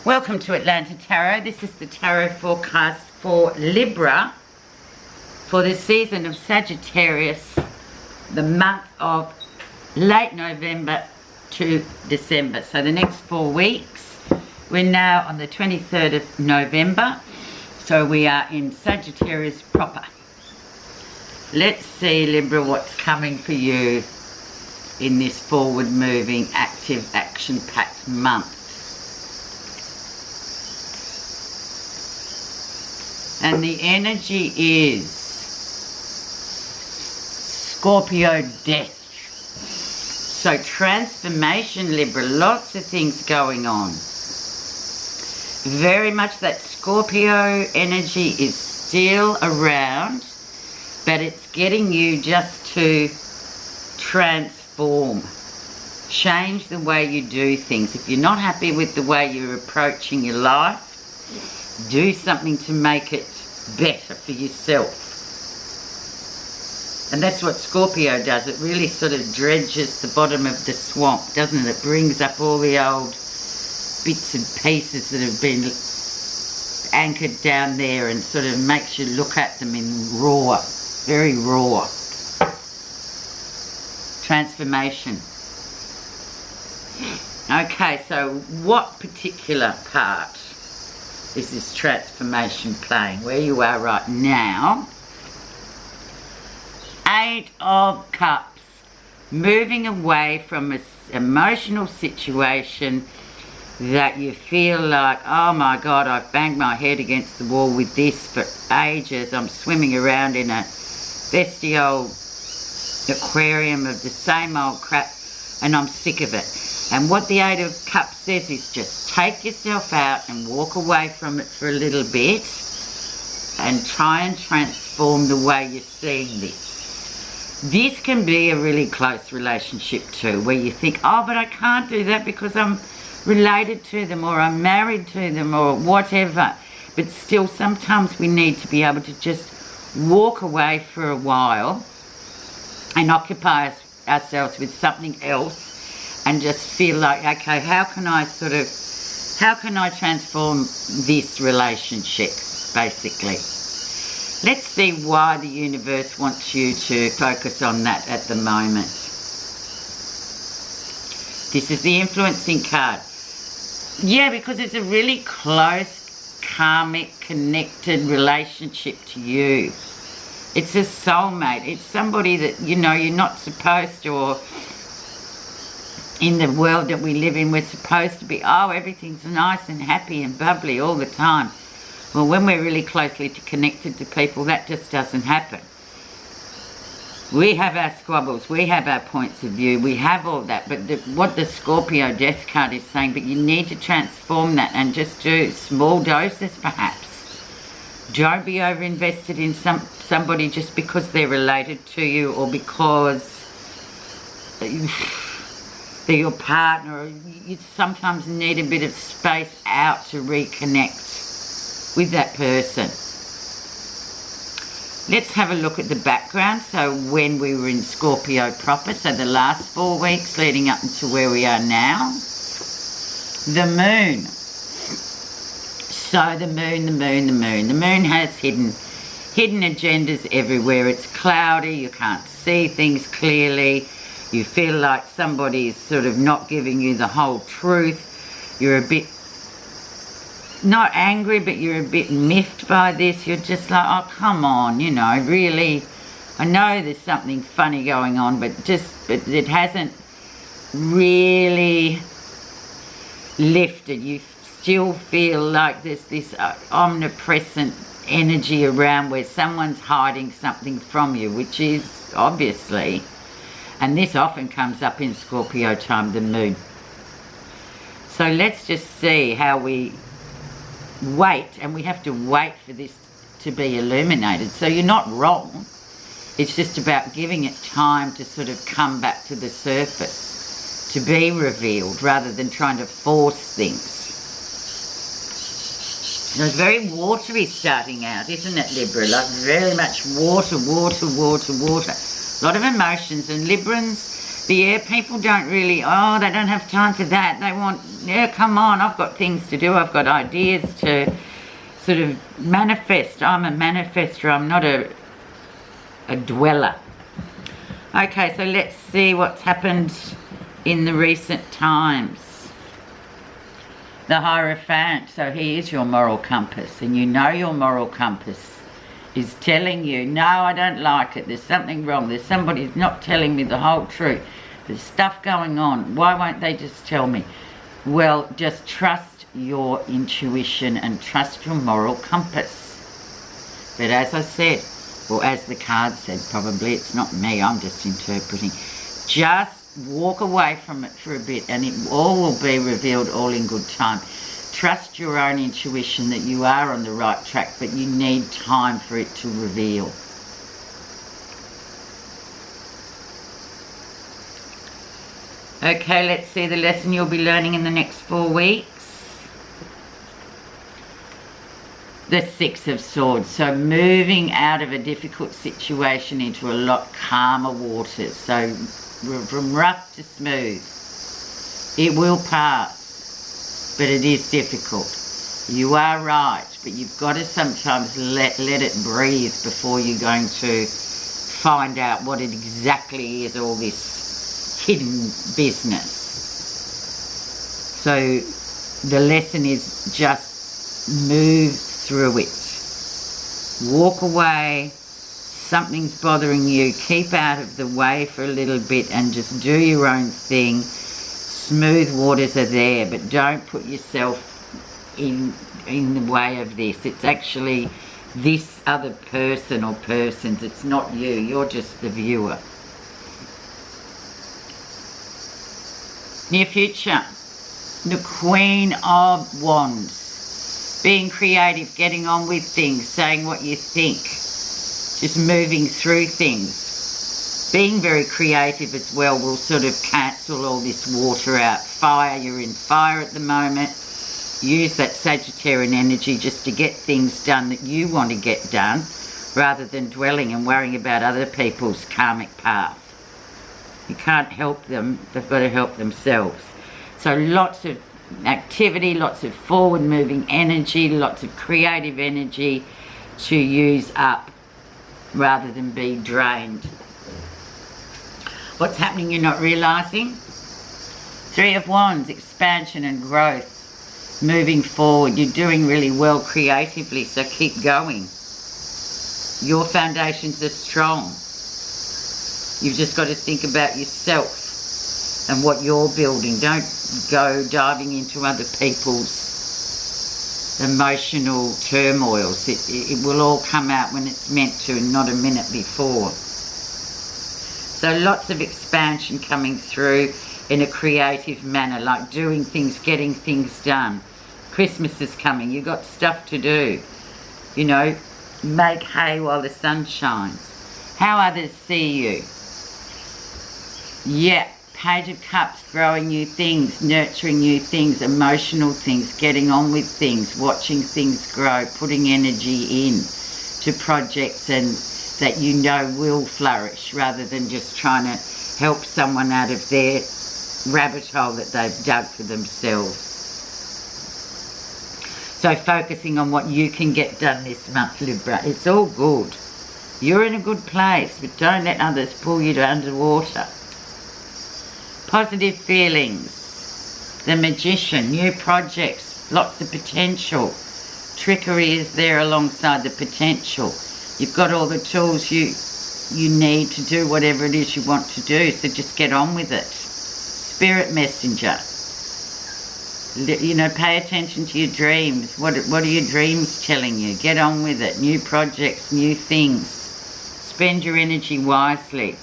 Welcome to Atlanta Tarot. This is the tarot forecast for Libra for the season of Sagittarius, the month of late November to December. So the next 4 weeks. We're now on the 23rd of November, so we are in Sagittarius proper. Let's see, Libra, what's coming for you in this forward-moving, active, action-packed month. And the energy is Scorpio death. So transformation, Libra, lots of things going on. Very much that Scorpio energy is still around, but it's getting you just to transform. Change the way you do things. If you're not happy with the way you're approaching your life, do something to make it better for yourself. And that's what Scorpio does. It really sort of dredges the bottom of the swamp, doesn't it? It brings up all the old bits and pieces that have been anchored down there and sort of makes you look at them in raw, very raw. Transformation. Okay, so what particular part is this transformation playing? Where you are right now. 8 of Cups. Moving away from an emotional situation that you feel like, oh my God, I've banged my head against the wall with this for ages. I'm swimming around in a besty old aquarium of the same old crap and I'm sick of it. And what the 8 of Cups says is just take yourself out and walk away from it for a little bit and try and transform the way you're seeing this. This can be a really close relationship too, where you think, oh, but I can't do that because I'm related to them or I'm married to them or whatever. But still, sometimes we need to be able to just walk away for a while and occupy ourselves with something else and just feel like, okay, how can I transform this relationship, basically. Let's see why the universe wants you to focus on that at the moment. This is the influencing card. Yeah, because it's a really close, karmic, connected relationship to you. It's a soulmate. It's somebody that, you know, you're not supposed to, or in the world that we live in, we're supposed to be, oh, everything's nice and happy and bubbly all the time. Well, when we're really closely connected to people, that just doesn't happen. We have our squabbles, we have our points of view, we have all that, but what the Scorpio death card is saying, but you need to transform that and just do small doses perhaps. Don't be over-invested in somebody just because they're related to you or because they're your partner. You sometimes need a bit of space out to reconnect with that person. Let's have a look at the background. So when we were in Scorpio proper, so the last 4 weeks leading up to where we are now. The moon. So the moon. The moon has hidden agendas everywhere. It's cloudy, you can't see things clearly. You feel like somebody's sort of not giving you the whole truth. You're a bit, not angry, but you're a bit miffed by this. You're just like, oh, come on, you know, really. I know there's something funny going on, but it hasn't really lifted. You still feel like there's this omnipresent energy around where someone's hiding something from you, which is obviously, and this often comes up in Scorpio time, the moon. So let's just see how we wait, and we have to wait for this to be illuminated. So you're not wrong. It's just about giving it time to sort of come back to the surface, to be revealed, rather than trying to force things. It's very watery starting out, isn't it, Libra? Like very much water. A lot of emotions, and Librans, The air people don't really, they don't have time for that. They want, yeah, come on, I've got things to do. I've got ideas to sort of manifest. I'm a manifester. I'm not a dweller. Okay, so let's see what's happened in the recent times. The Hierophant, so he is your moral compass, and you know your moral compass is telling you, no, I don't like it, there's something wrong, there's somebody who's not telling me the whole truth, there's stuff going on, why won't they just tell me? Well, just trust your intuition and trust your moral compass. But as I said, or as the card said, probably, it's not me, I'm just interpreting, just walk away from it for a bit and it all will be revealed all in good time. Trust your own intuition that you are on the right track, but you need time for it to reveal. Okay, let's see the lesson you'll be learning in the next 4 weeks. The Six of Swords. So moving out of a difficult situation into a lot calmer waters. So from rough to smooth. It will pass, but it is difficult. You are right, but you've got to sometimes let it breathe before you're going to find out what it exactly is, all this hidden business. So the lesson is just move through it. Walk away. Something's bothering you, keep out of the way for a little bit and just do your own thing. Smooth waters are there, but don't put yourself in the way of this. It's actually this other person or persons. It's not you. You're just the viewer. Near future. The Queen of Wands. Being creative, getting on with things, saying what you think. Just moving through things. Being very creative as well will sort of cancel all this water out. Fire, you're in fire at the moment. Use that Sagittarian energy just to get things done that you want to get done, rather than dwelling and worrying about other people's karmic path. You can't help them, they've got to help themselves. So lots of activity, lots of forward moving energy, lots of creative energy to use up, rather than be drained. What's happening you're not realising? Three of Wands, expansion and growth. Moving forward, you're doing really well creatively, so keep going. Your foundations are strong. You've just got to think about yourself and what you're building. Don't go diving into other people's emotional turmoils. It will all come out when it's meant to and not a minute before. So lots of expansion coming through in a creative manner, like doing things, getting things done. Christmas is coming, you've got stuff to do. You know, make hay while the sun shines. How others see you. Yeah, Page of Cups, growing new things, nurturing new things, emotional things, getting on with things, watching things grow, putting energy in to projects and that you know will flourish, rather than just trying to help someone out of their rabbit hole that they've dug for themselves. So focusing on what you can get done this month, Libra. It's all good. You're in a good place, but don't let others pull you to underwater. Positive feelings. The Magician, new projects, lots of potential. Trickery is there alongside the potential. You've got all the tools you need to do whatever it is you want to do, so just get on with it. Spirit messenger. You know, pay attention to your dreams. What are your dreams telling you? Get on with it. New projects, new things. Spend your energy wisely.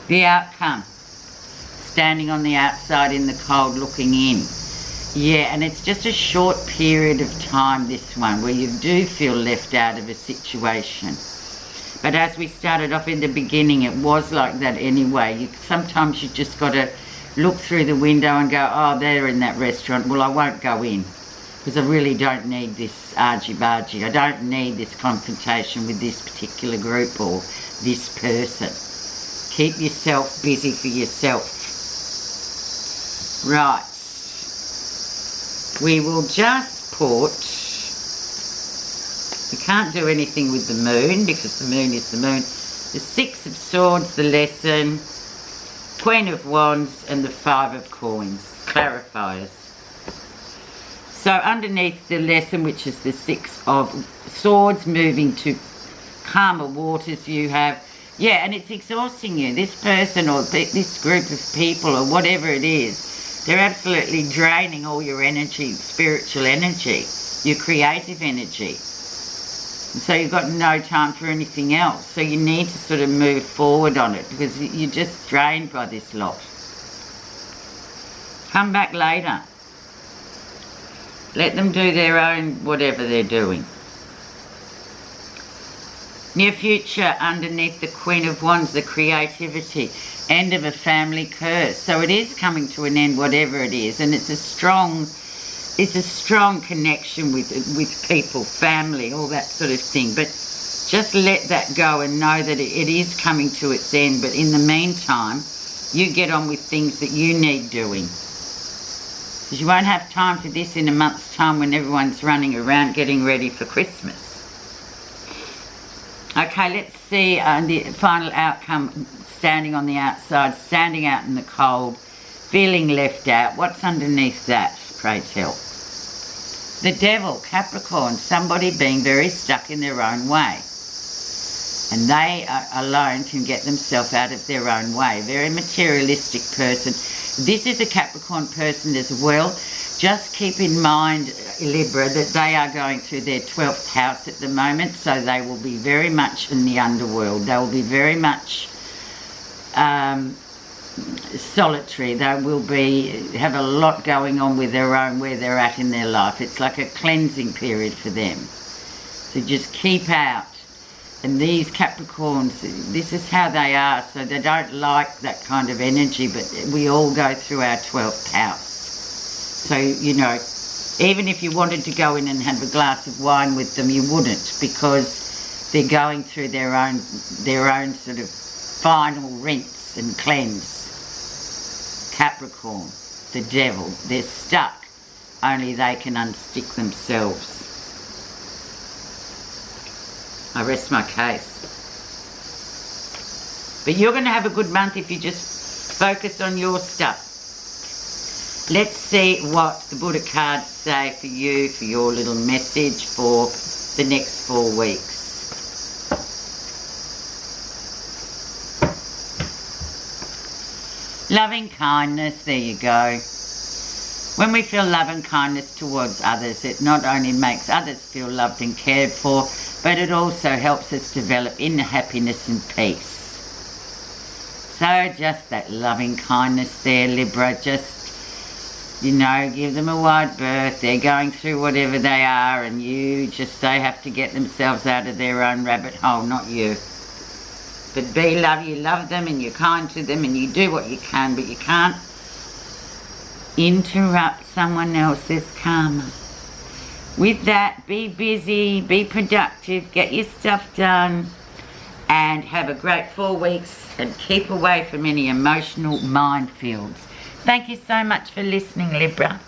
The outcome. Standing on the outside in the cold, looking in. Yeah, and it's just a short period of time, this one, where you do feel left out of a situation. But as we started off in the beginning, it was like that anyway. Sometimes you just got to look through the window and go, oh, they're in that restaurant. Well, I won't go in, because I really don't need this argy-bargy. I don't need this confrontation with this particular group or this person. Keep yourself busy for yourself. Right. We will just put, we can't do anything with the moon because the moon is the moon. The Six of Swords, the lesson, Queen of Wands, and the Five of Coins, clarifiers. So underneath the lesson, which is the Six of Swords, moving to calmer waters, you have, yeah, and it's exhausting you. This person or this group of people or whatever it is, they're absolutely draining all your energy, spiritual energy, your creative energy. And so you've got no time for anything else. So you need to sort of move forward on it because you're just drained by this lot. Come back later. Let them do their own whatever they're doing. Near future, underneath the Queen of Wands, the creativity, end of a family curse. So it is coming to an end, whatever it is, and it's a strong connection with people, family, all that sort of thing. But just let that go and know that it is coming to its end. But in the meantime, you get on with things that you need doing. Because you won't have time for this in a month's time when everyone's running around getting ready for Christmas. Okay, let's see the final outcome. Standing on the outside, standing out in the cold, feeling left out. What's underneath that, pray tell? The Devil, Capricorn, somebody being very stuck in their own way. And they alone can get themselves out of their own way. Very materialistic person. This is a Capricorn person as well. Just keep in mind, Libra, that they are going through their 12th house at the moment. So they will be very much in the underworld. They will be very much solitary. They will have a lot going on with their own, where they're at in their life. It's like a cleansing period for them. So just keep out. And these Capricorns, this is how they are. So they don't like that kind of energy, but we all go through our 12th house. So, you know, even if you wanted to go in and have a glass of wine with them, you wouldn't, because they're going through their own sort of final rinse and cleanse. Capricorn, the Devil, they're stuck. Only they can unstick themselves. I rest my case. But you're going to have a good month if you just focus on your stuff. Let's see what the Buddha cards say for you, for your little message for the next 4 weeks. Loving kindness, there you go. When we feel love and kindness towards others, it not only makes others feel loved and cared for, but it also helps us develop inner happiness and peace. So just that loving kindness there, Libra, just, you know, give them a wide berth. They're going through whatever they are, and they have to get themselves out of their own rabbit hole, not you. But you love them, and you're kind to them, and you do what you can, but you can't interrupt someone else's karma. With that, be busy, be productive, get your stuff done, and have a great 4 weeks, and keep away from any emotional minefields. Thank you so much for listening, Libra.